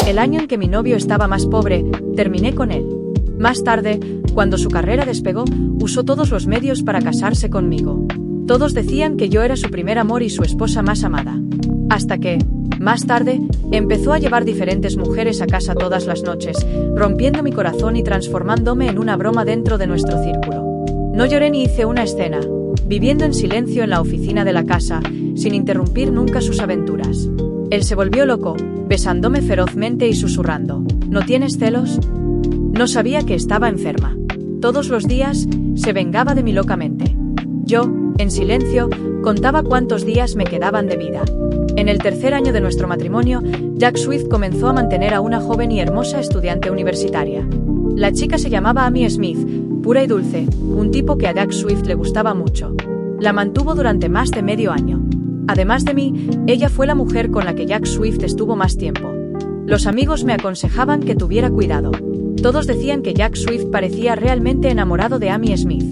El año en que mi novio estaba más pobre, terminé con él. Más tarde, cuando su carrera despegó, usó todos los medios para casarse conmigo. Todos decían que yo era su primer amor y su esposa más amada. Hasta que, más tarde, empezó a llevar diferentes mujeres a casa todas las noches, rompiendo mi corazón y transformándome en una broma dentro de nuestro círculo. No lloré ni hice una escena, viviendo en silencio en la oficina de la casa, sin interrumpir nunca sus aventuras. Él se volvió loco, besándome ferozmente y susurrando: ¿No tienes celos? No sabía que estaba enferma. Todos los días, se vengaba de mí locamente. Yo, en silencio, contaba cuántos días me quedaban de vida. En el tercer año de nuestro matrimonio, Jack Swift comenzó a mantener a una joven y hermosa estudiante universitaria. La chica se llamaba Amy Smith, pura y dulce, un tipo que a Jack Swift le gustaba mucho. La mantuvo durante más de medio año. Además de mí, ella fue la mujer con la que Jack Swift estuvo más tiempo. Los amigos me aconsejaban que tuviera cuidado. Todos decían que Jack Swift parecía realmente enamorado de Amy Smith.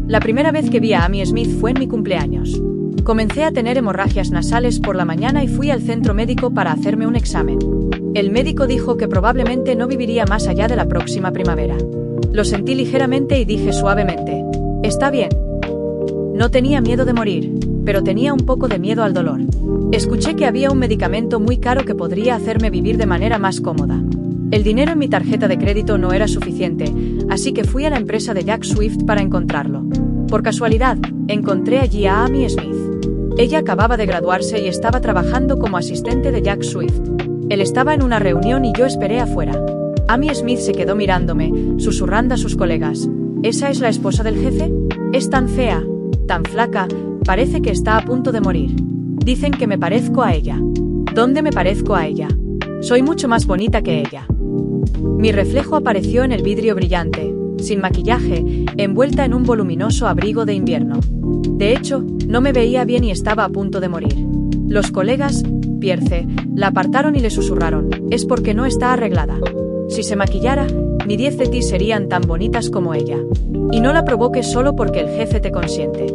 La primera vez que vi a Amy Smith fue en mi cumpleaños. Comencé a tener hemorragias nasales por la mañana y fui al centro médico para hacerme un examen. El médico dijo que probablemente no viviría más allá de la próxima primavera. Lo sentí ligeramente y dije suavemente: «Está bien». No tenía miedo de morir, pero tenía un poco de miedo al dolor. Escuché que había un medicamento muy caro que podría hacerme vivir de manera más cómoda. El dinero en mi tarjeta de crédito no era suficiente, así que fui a la empresa de Jack Swift para encontrarlo. Por casualidad, encontré allí a Amy Smith. Ella acababa de graduarse y estaba trabajando como asistente de Jack Swift. Él estaba en una reunión y yo esperé afuera. Amy Smith se quedó mirándome, susurrando a sus colegas: ¿Esa es la esposa del jefe? Es tan fea, tan flaca, parece que está a punto de morir. Dicen que me parezco a ella. ¿Dónde me parezco a ella? Soy mucho más bonita que ella. Mi reflejo apareció en el vidrio brillante, sin maquillaje, envuelta en un voluminoso abrigo de invierno. De hecho, no me veía bien y estaba a punto de morir. Los colegas, Pierce, la apartaron y le susurraron: «Es porque no está arreglada. Si se maquillara, ni 10 de ti serían tan bonitas como ella. Y no la provoques solo porque el jefe te consiente.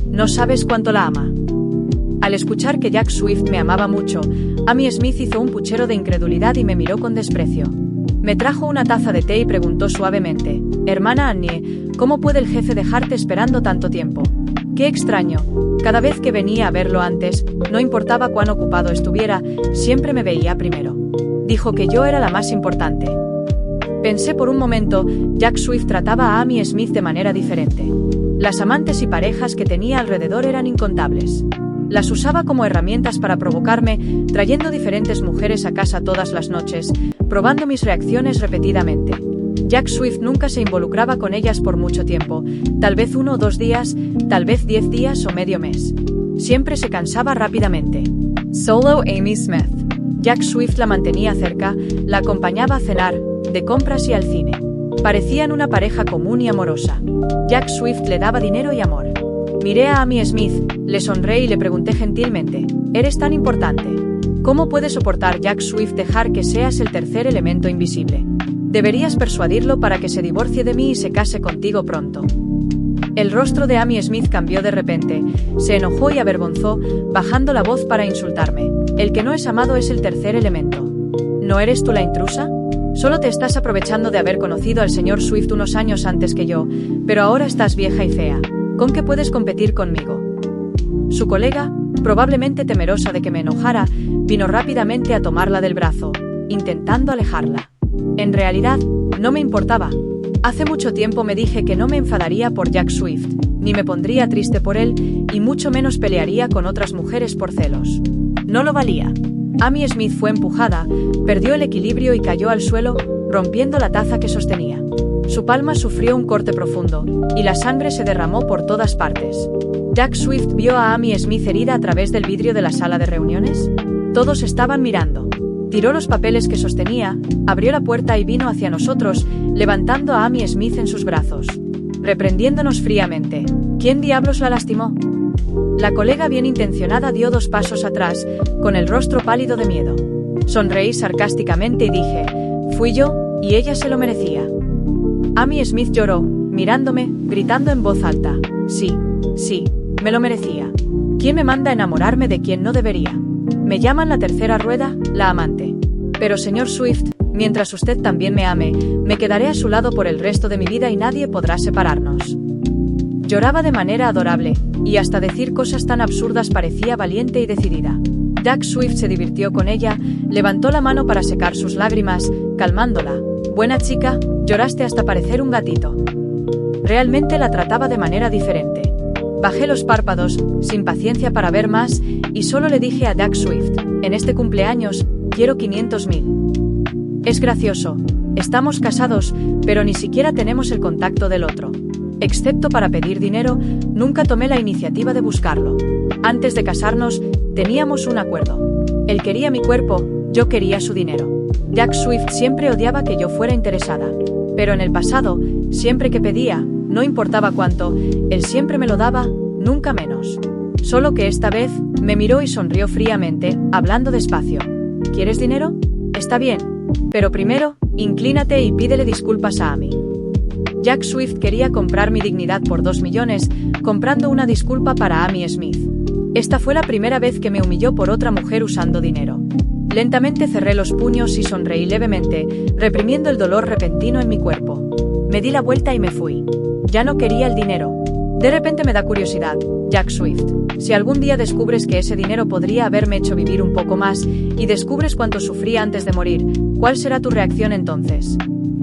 No sabes cuánto la ama». Al escuchar que Jack Swift me amaba mucho, Amy Smith hizo un puchero de incredulidad y me miró con desprecio. Me trajo una taza de té y preguntó suavemente: «Hermana Annie, ¿cómo puede el jefe dejarte esperando tanto tiempo?» «Qué extraño. Cada vez que venía a verlo antes, no importaba cuán ocupado estuviera, siempre me veía primero. Dijo que yo era la más importante». Pensé por un momento, Jack Swift trataba a Amy Smith de manera diferente. Las amantes y parejas que tenía alrededor eran incontables. Las usaba como herramientas para provocarme, trayendo diferentes mujeres a casa todas las noches, probando mis reacciones repetidamente. Jack Swift nunca se involucraba con ellas por mucho tiempo, tal vez 1 o 2 días, tal vez 10 días o medio mes. Siempre se cansaba rápidamente. Solo Amy Smith. Jack Swift la mantenía cerca, la acompañaba a cenar, de compras y al cine. Parecían una pareja común y amorosa. Jack Swift le daba dinero y amor. Miré a Amy Smith, le sonreí y le pregunté gentilmente: «¿Eres tan importante? ¿Cómo puede soportar Jack Swift dejar que seas el tercer elemento invisible? Deberías persuadirlo para que se divorcie de mí y se case contigo pronto». El rostro de Amy Smith cambió de repente, se enojó y avergonzó, bajando la voz para insultarme. «El que no es amado es el tercer elemento. ¿No eres tú la intrusa? Solo te estás aprovechando de haber conocido al señor Swift unos años antes que yo, pero ahora estás vieja y fea. ¿Con qué puedes competir conmigo?» Su colega, probablemente temerosa de que me enojara, vino rápidamente a tomarla del brazo, intentando alejarla. En realidad, no me importaba. Hace mucho tiempo me dije que no me enfadaría por Jack Swift, ni me pondría triste por él, y mucho menos pelearía con otras mujeres por celos. No lo valía. Amy Smith fue empujada, perdió el equilibrio y cayó al suelo, rompiendo la taza que sostenía. Su palma sufrió un corte profundo, y la sangre se derramó por todas partes. Jack Swift vio a Amy Smith herida a través del vidrio de la sala de reuniones. Todos estaban mirando. Tiró los papeles que sostenía, abrió la puerta y vino hacia nosotros, levantando a Amy Smith en sus brazos, reprendiéndonos fríamente. ¿Quién diablos la lastimó? La colega bien intencionada dio 2 pasos atrás, con el rostro pálido de miedo. Sonreí sarcásticamente y dije: «Fui yo, y ella se lo merecía». Amy Smith lloró, mirándome, gritando en voz alta: «Sí, sí, me lo merecía. ¿Quién me manda a enamorarme de quien no debería? Me llaman la tercera rueda, la amante. Pero señor Swift, mientras usted también me ame, me quedaré a su lado por el resto de mi vida y nadie podrá separarnos. Lloraba de manera adorable, y hasta decir cosas tan absurdas parecía valiente y decidida. Jack Swift se divirtió con ella, levantó la mano para secar sus lágrimas, calmándola. Buena chica, lloraste hasta parecer un gatito. Realmente la trataba de manera diferente. Bajé los párpados, sin paciencia para ver más, y solo le dije a Jack Swift, en este cumpleaños, quiero 500.000. Es gracioso, estamos casados, pero ni siquiera tenemos el contacto del otro. Excepto para pedir dinero, nunca tomé la iniciativa de buscarlo. Antes de casarnos, teníamos un acuerdo. Él quería mi cuerpo, yo quería su dinero. Jack Swift siempre odiaba que yo fuera interesada. Pero en el pasado, siempre que pedía, no importaba cuánto, él siempre me lo daba, nunca menos. Solo que esta vez, me miró y sonrió fríamente, hablando despacio. ¿Quieres dinero? Está bien. Pero primero, inclínate y pídele disculpas a Amy. Jack Swift quería comprar mi dignidad por 2 millones, comprando una disculpa para Amy Smith. Esta fue la primera vez que me humilló por otra mujer usando dinero. Lentamente cerré los puños y sonreí levemente, reprimiendo el dolor repentino en mi cuerpo. Me di la vuelta y me fui. Ya no quería el dinero. De repente me da curiosidad, Jack Swift. Si algún día descubres que ese dinero podría haberme hecho vivir un poco más, y descubres cuánto sufría antes de morir, ¿cuál será tu reacción entonces?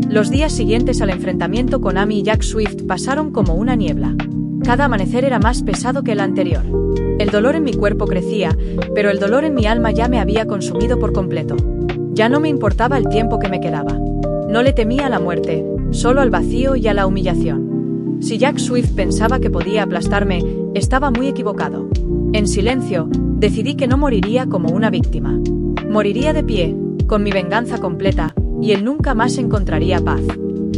Los días siguientes al enfrentamiento con Amy y Jack Swift pasaron como una niebla. Cada amanecer era más pesado que el anterior. El dolor en mi cuerpo crecía, pero el dolor en mi alma ya me había consumido por completo. Ya no me importaba el tiempo que me quedaba. No le temía a la muerte, solo al vacío y a la humillación. Si Jack Swift pensaba que podía aplastarme, estaba muy equivocado. En silencio, decidí que no moriría como una víctima. Moriría de pie, con mi venganza completa, y él nunca más encontraría paz.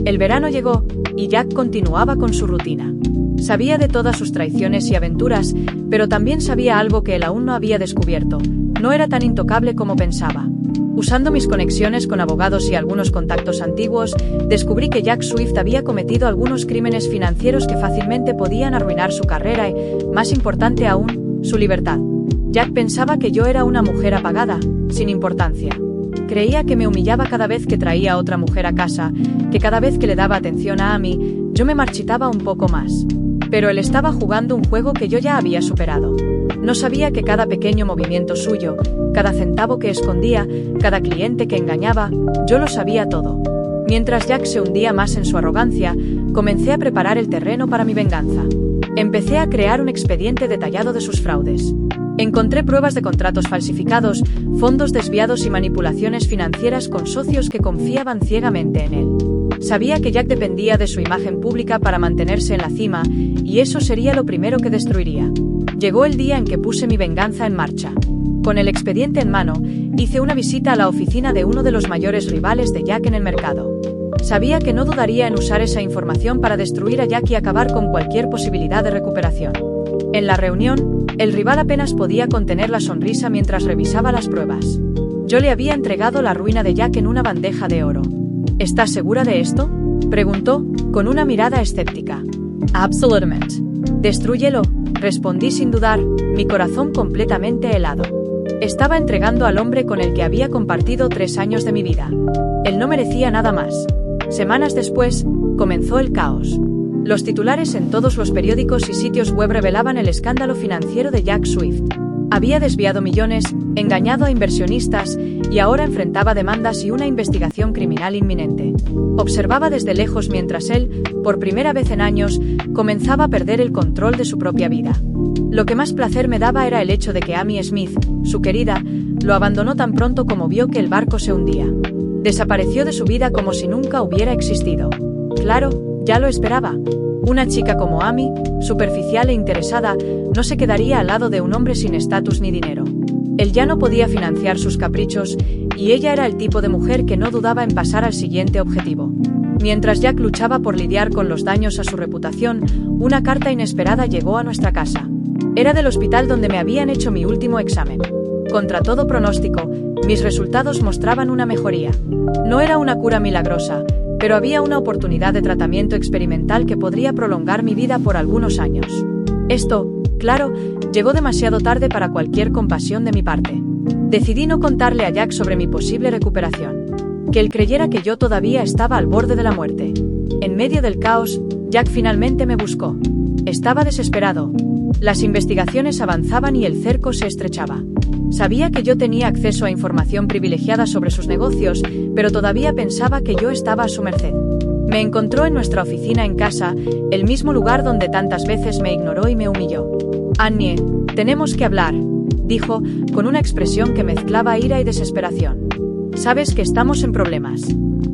El verano llegó, y Jack continuaba con su rutina. Sabía de todas sus traiciones y aventuras, pero también sabía algo que él aún no había descubierto. No era tan intocable como pensaba. Usando mis conexiones con abogados y algunos contactos antiguos, descubrí que Jack Swift había cometido algunos crímenes financieros que fácilmente podían arruinar su carrera y, más importante aún, su libertad. Jack pensaba que yo era una mujer apagada, sin importancia. Creía que me humillaba cada vez que traía a otra mujer a casa, que cada vez que le daba atención a Amy, yo me marchitaba un poco más. Pero él estaba jugando un juego que yo ya había superado. No sabía que cada pequeño movimiento suyo, cada centavo que escondía, cada cliente que engañaba, yo lo sabía todo. Mientras Jack se hundía más en su arrogancia, comencé a preparar el terreno para mi venganza. Empecé a crear un expediente detallado de sus fraudes. Encontré pruebas de contratos falsificados, fondos desviados y manipulaciones financieras con socios que confiaban ciegamente en él. Sabía que Jack dependía de su imagen pública para mantenerse en la cima, y eso sería lo primero que destruiría. Llegó el día en que puse mi venganza en marcha. Con el expediente en mano, hice una visita a la oficina de uno de los mayores rivales de Jack en el mercado. Sabía que no dudaría en usar esa información para destruir a Jack y acabar con cualquier posibilidad de recuperación. En la reunión, el rival apenas podía contener la sonrisa mientras revisaba las pruebas. Yo le había entregado la ruina de Jack en una bandeja de oro. ¿Estás segura de esto?, preguntó, con una mirada escéptica. Absolutamente. Destrúyelo, respondí sin dudar, mi corazón completamente helado. Estaba entregando al hombre con el que había compartido 3 años de mi vida. Él no merecía nada más. Semanas después, comenzó el caos. Los titulares en todos los periódicos y sitios web revelaban el escándalo financiero de Jack Swift. Había desviado millones, engañado a inversionistas, y ahora enfrentaba demandas y una investigación criminal inminente. Observaba desde lejos mientras él, por primera vez en años, comenzaba a perder el control de su propia vida. Lo que más placer me daba era el hecho de que Amy Smith, su querida, lo abandonó tan pronto como vio que el barco se hundía. Desapareció de su vida como si nunca hubiera existido. Claro, ya lo esperaba. Una chica como Amy, superficial e interesada, no se quedaría al lado de un hombre sin estatus ni dinero. Él ya no podía financiar sus caprichos, y ella era el tipo de mujer que no dudaba en pasar al siguiente objetivo. Mientras Jack luchaba por lidiar con los daños a su reputación, una carta inesperada llegó a nuestra casa. Era del hospital donde me habían hecho mi último examen. Contra todo pronóstico, mis resultados mostraban una mejoría. No era una cura milagrosa, pero había una oportunidad de tratamiento experimental que podría prolongar mi vida por algunos años. Esto, claro, llegó demasiado tarde para cualquier compasión de mi parte. Decidí no contarle a Jack sobre mi posible recuperación. Que él creyera que yo todavía estaba al borde de la muerte. En medio del caos, Jack finalmente me buscó. Estaba desesperado. Las investigaciones avanzaban y el cerco se estrechaba. Sabía que yo tenía acceso a información privilegiada sobre sus negocios, pero todavía pensaba que yo estaba a su merced. Me encontró en nuestra oficina en casa, el mismo lugar donde tantas veces me ignoró y me humilló. «Annie, tenemos que hablar», dijo, con una expresión que mezclaba ira y desesperación. «Sabes que estamos en problemas.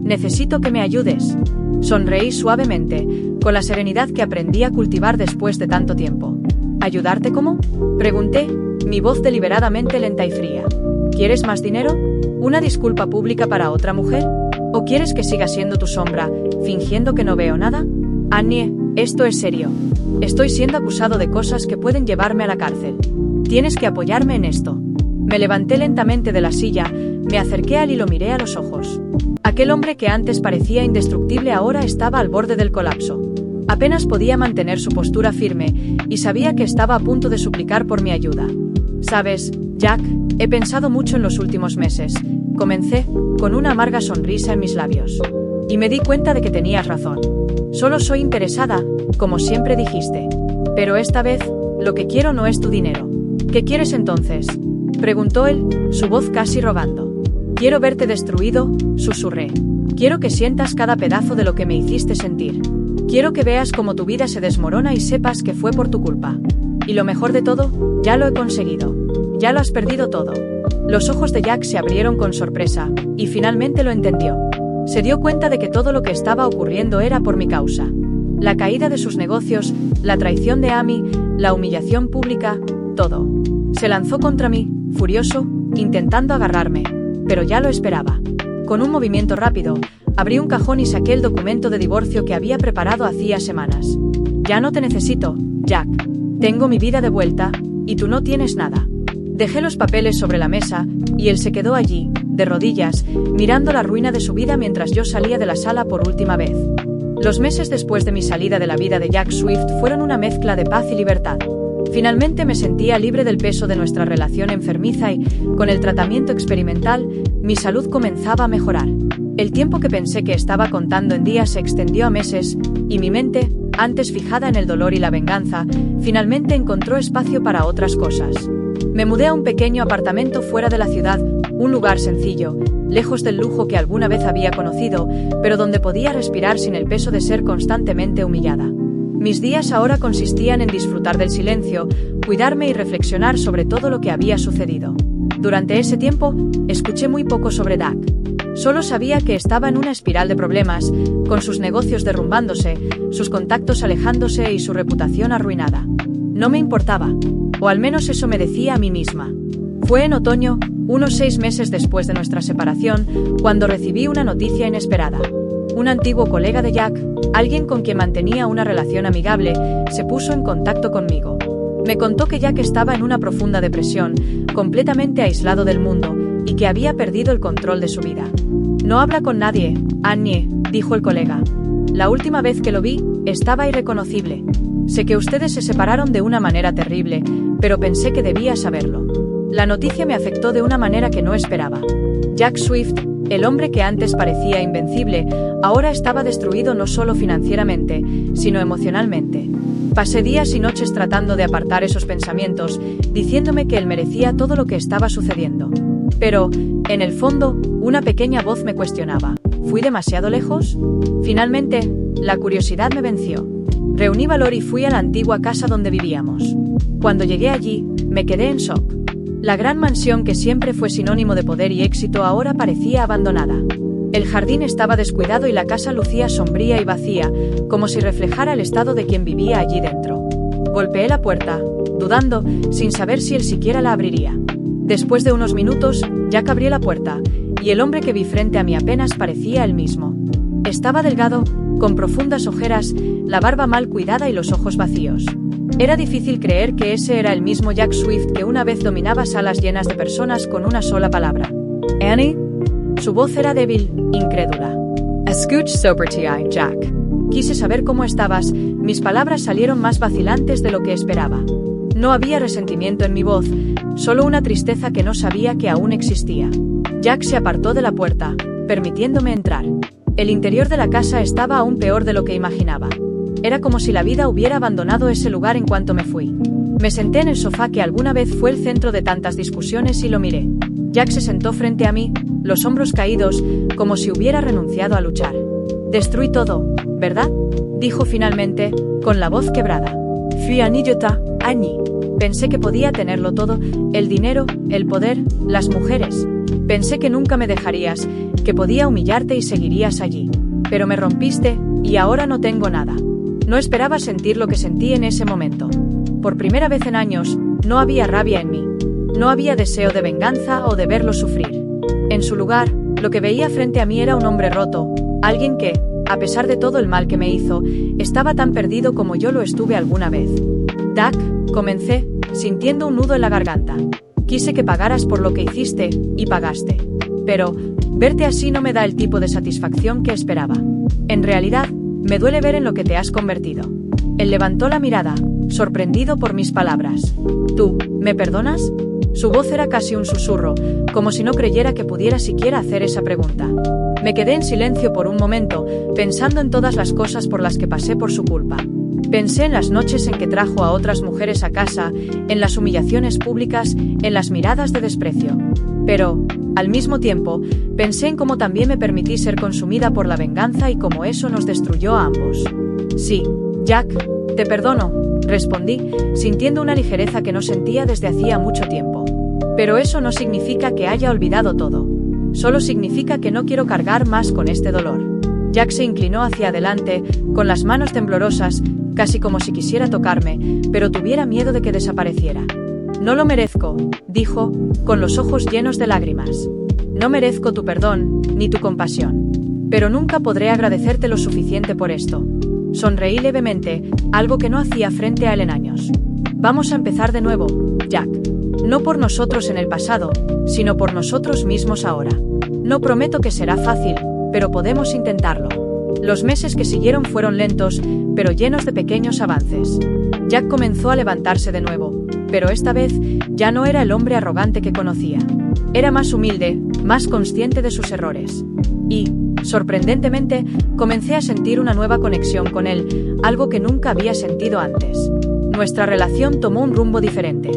Necesito que me ayudes». Sonreí suavemente, con la serenidad que aprendí a cultivar después de tanto tiempo. «¿Ayudarte cómo?», pregunté, mi voz deliberadamente lenta y fría. «¿Quieres más dinero? ¿Una disculpa pública para otra mujer? ¿O quieres que siga siendo tu sombra, fingiendo que no veo nada? Annie, esto es serio. Estoy siendo acusado de cosas que pueden llevarme a la cárcel. Tienes que apoyarme en esto». Me levanté lentamente de la silla, me acerqué a él y lo miré a los ojos. Aquel hombre que antes parecía indestructible ahora estaba al borde del colapso. Apenas podía mantener su postura firme, y sabía que estaba a punto de suplicar por mi ayuda. «Sabes, Jack, he pensado mucho en los últimos meses», comencé, con una amarga sonrisa en mis labios. «Y me di cuenta de que tenías razón. Solo soy interesada, como siempre dijiste. Pero esta vez, lo que quiero no es tu dinero». «¿Qué quieres entonces?», preguntó él, su voz casi rogando. «Quiero verte destruido», susurré. «Quiero que sientas cada pedazo de lo que me hiciste sentir. Quiero que veas cómo tu vida se desmorona y sepas que fue por tu culpa. Y lo mejor de todo, ya lo he conseguido. Ya lo has perdido todo». Los ojos de Jack se abrieron con sorpresa, y finalmente lo entendió. Se dio cuenta de que todo lo que estaba ocurriendo era por mi causa. La caída de sus negocios, la traición de Amy, la humillación pública, todo. Se lanzó contra mí, furioso, intentando agarrarme, pero ya lo esperaba. Con un movimiento rápido, abrí un cajón y saqué el documento de divorcio que había preparado hacía semanas. «Ya no te necesito, Jack. Tengo mi vida de vuelta, y tú no tienes nada». Dejé los papeles sobre la mesa, y él se quedó allí, de rodillas, mirando la ruina de su vida mientras yo salía de la sala por última vez. Los meses después de mi salida de la vida de Jack Swift fueron una mezcla de paz y libertad. Finalmente me sentía libre del peso de nuestra relación enfermiza y, con el tratamiento experimental, mi salud comenzaba a mejorar. El tiempo que pensé que estaba contando en días se extendió a meses, y mi mente, antes fijada en el dolor y la venganza, finalmente encontró espacio para otras cosas. Me mudé a un pequeño apartamento fuera de la ciudad, un lugar sencillo, lejos del lujo que alguna vez había conocido, pero donde podía respirar sin el peso de ser constantemente humillada. Mis días ahora consistían en disfrutar del silencio, cuidarme y reflexionar sobre todo lo que había sucedido. Durante ese tiempo, escuché muy poco sobre Doug. Solo sabía que estaba en una espiral de problemas, con sus negocios derrumbándose, sus contactos alejándose y su reputación arruinada. No me importaba, o al menos eso me decía a mí misma. Fue en otoño, unos 6 meses después de nuestra separación, cuando recibí una noticia inesperada. Un antiguo colega de Jack, alguien con quien mantenía una relación amigable, se puso en contacto conmigo. Me contó que Jack estaba en una profunda depresión, completamente aislado del mundo, y que había perdido el control de su vida. «No habla con nadie, Annie», dijo el colega. «La última vez que lo vi, estaba irreconocible. Sé que ustedes se separaron de una manera terrible, pero pensé que debía saberlo». La noticia me afectó de una manera que no esperaba. Jack Swift, el hombre que antes parecía invencible, ahora estaba destruido no solo financieramente, sino emocionalmente. Pasé días y noches tratando de apartar esos pensamientos, diciéndome que él merecía todo lo que estaba sucediendo. Pero, en el fondo, una pequeña voz me cuestionaba. ¿Fui demasiado lejos? Finalmente, la curiosidad me venció. Reuní valor y fui a la antigua casa donde vivíamos. Cuando llegué allí, me quedé en shock. La gran mansión que siempre fue sinónimo de poder y éxito ahora parecía abandonada. El jardín estaba descuidado y la casa lucía sombría y vacía, como si reflejara el estado de quien vivía allí dentro. Golpeé la puerta, dudando, sin saber si él siquiera la abriría. Después de unos minutos, Jack abrió la puerta, y el hombre que vi frente a mí apenas parecía el mismo. Estaba delgado, con profundas ojeras, la barba mal cuidada y los ojos vacíos. Era difícil creer que ese era el mismo Jack Swift que una vez dominaba salas llenas de personas con una sola palabra. «Annie». Su voz era débil, incrédula. «Escuch sobre ti, Jack». Quise saber cómo estabas, mis palabras salieron más vacilantes de lo que esperaba. No había resentimiento en mi voz, solo una tristeza que no sabía que aún existía. Jack se apartó de la puerta, permitiéndome entrar. El interior de la casa estaba aún peor de lo que imaginaba. Era como si la vida hubiera abandonado ese lugar en cuanto me fui. Me senté en el sofá que alguna vez fue el centro de tantas discusiones y lo miré. Jack se sentó frente a mí, los hombros caídos, como si hubiera renunciado a luchar. «Destruí todo, ¿verdad?», dijo finalmente, con la voz quebrada. «Fui un idiota, Annie. Pensé que podía tenerlo todo, el dinero, el poder, las mujeres. Pensé que nunca me dejarías, que podía humillarte y seguirías allí. Pero me rompiste, y ahora no tengo nada». No esperaba sentir lo que sentí en ese momento. Por primera vez en años, no había rabia en mí. No había deseo de venganza o de verlo sufrir. En su lugar, lo que veía frente a mí era un hombre roto, alguien que, a pesar de todo el mal que me hizo, estaba tan perdido como yo lo estuve alguna vez. «Doug», comencé, sintiendo un nudo en la garganta. «Quise que pagaras por lo que hiciste, y pagaste. Pero, verte así no me da el tipo de satisfacción que esperaba. En realidad, me duele ver en lo que te has convertido». Él levantó la mirada, sorprendido por mis palabras. «¿Tú, me perdonas?». Su voz era casi un susurro, como si no creyera que pudiera siquiera hacer esa pregunta. Me quedé en silencio por un momento, pensando en todas las cosas por las que pasé por su culpa. Pensé en las noches en que trajo a otras mujeres a casa, en las humillaciones públicas, en las miradas de desprecio. Pero, al mismo tiempo, pensé en cómo también me permití ser consumida por la venganza y cómo eso nos destruyó a ambos. «Sí, Jack, te perdono», respondí, sintiendo una ligereza que no sentía desde hacía mucho tiempo. «Pero eso no significa que haya olvidado todo. Solo significa que no quiero cargar más con este dolor». Jack se inclinó hacia adelante, con las manos temblorosas, casi como si quisiera tocarme, pero tuviera miedo de que desapareciera. «No lo merezco», dijo, con los ojos llenos de lágrimas. «No merezco tu perdón, ni tu compasión. Pero nunca podré agradecerte lo suficiente por esto». Sonreí levemente, algo que no hacía frente a él en años. «Vamos a empezar de nuevo, Jack. No por nosotros en el pasado, sino por nosotros mismos ahora. No prometo que será fácil, pero podemos intentarlo». Los meses que siguieron fueron lentos, pero llenos de pequeños avances. Jack comenzó a levantarse de nuevo, pero esta vez ya no era el hombre arrogante que conocía. Era más humilde, más consciente de sus errores. Y, sorprendentemente, comencé a sentir una nueva conexión con él, algo que nunca había sentido antes. Nuestra relación tomó un rumbo diferente.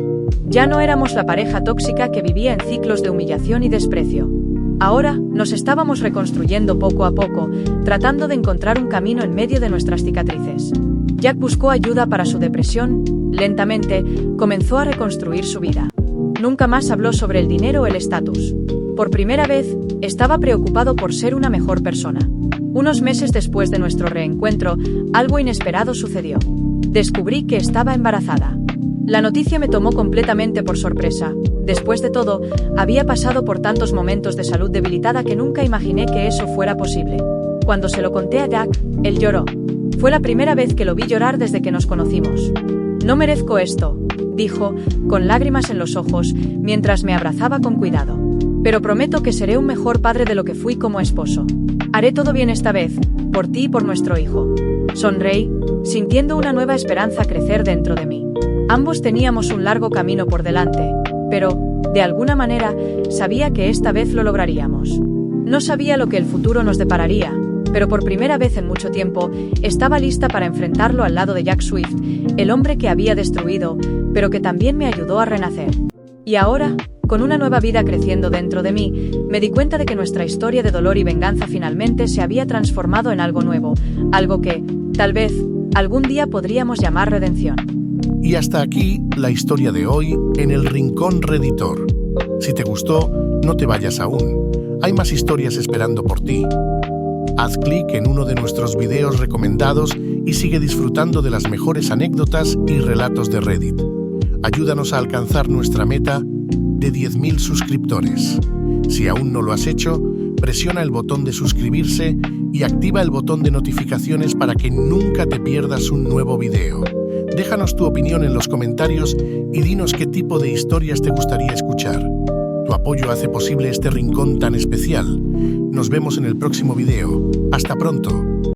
Ya no éramos la pareja tóxica que vivía en ciclos de humillación y desprecio. Ahora, nos estábamos reconstruyendo poco a poco, tratando de encontrar un camino en medio de nuestras cicatrices. Jack buscó ayuda para su depresión, lentamente, comenzó a reconstruir su vida. Nunca más habló sobre el dinero o el estatus. Por primera vez, estaba preocupado por ser una mejor persona. Unos meses después de nuestro reencuentro, algo inesperado sucedió. Descubrí que estaba embarazada. La noticia me tomó completamente por sorpresa. Después de todo, había pasado por tantos momentos de salud debilitada que nunca imaginé que eso fuera posible. Cuando se lo conté a Jack, él lloró. Fue la primera vez que lo vi llorar desde que nos conocimos. «No merezco esto», dijo, con lágrimas en los ojos, mientras me abrazaba con cuidado. «Pero prometo que seré un mejor padre de lo que fui como esposo. Haré todo bien esta vez, por ti y por nuestro hijo». Sonreí, sintiendo una nueva esperanza crecer dentro de mí. Ambos teníamos un largo camino por delante, pero, de alguna manera, sabía que esta vez lo lograríamos. No sabía lo que el futuro nos depararía, pero por primera vez en mucho tiempo, estaba lista para enfrentarlo al lado de Jack Swift, el hombre que había destruido, pero que también me ayudó a renacer. Y ahora, con una nueva vida creciendo dentro de mí, me di cuenta de que nuestra historia de dolor y venganza finalmente se había transformado en algo nuevo, algo que, tal vez, algún día podríamos llamar redención. Y hasta aquí la historia de hoy en el Rincón Redditor. Si te gustó, no te vayas aún. Hay más historias esperando por ti. Haz clic en uno de nuestros videos recomendados y sigue disfrutando de las mejores anécdotas y relatos de Reddit. Ayúdanos a alcanzar nuestra meta de 10.000 suscriptores. Si aún no lo has hecho, presiona el botón de suscribirse y activa el botón de notificaciones para que nunca te pierdas un nuevo video. Déjanos tu opinión en los comentarios y dinos qué tipo de historias te gustaría escuchar. Tu apoyo hace posible este rincón tan especial. Nos vemos en el próximo video. Hasta pronto.